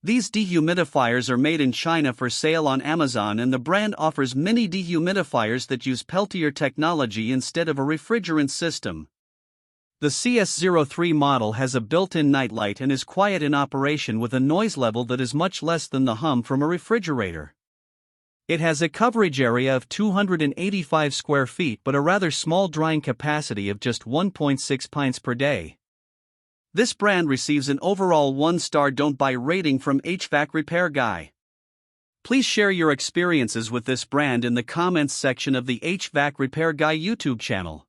These dehumidifiers are made in China for sale on Amazon, and the brand offers mini dehumidifiers that use Peltier technology instead of a refrigerant system. The CS03 model has a built-in nightlight and is quiet in operation with a noise level that is much less than the hum from a refrigerator. It has a coverage area of 285 square feet but a rather small drying capacity of just 1.6 pints per day. This brand receives an overall 1-star don't buy rating from HvacRepairGuy. Please share your experiences with this brand in the comments section of the HvacRepairGuy YouTube channel.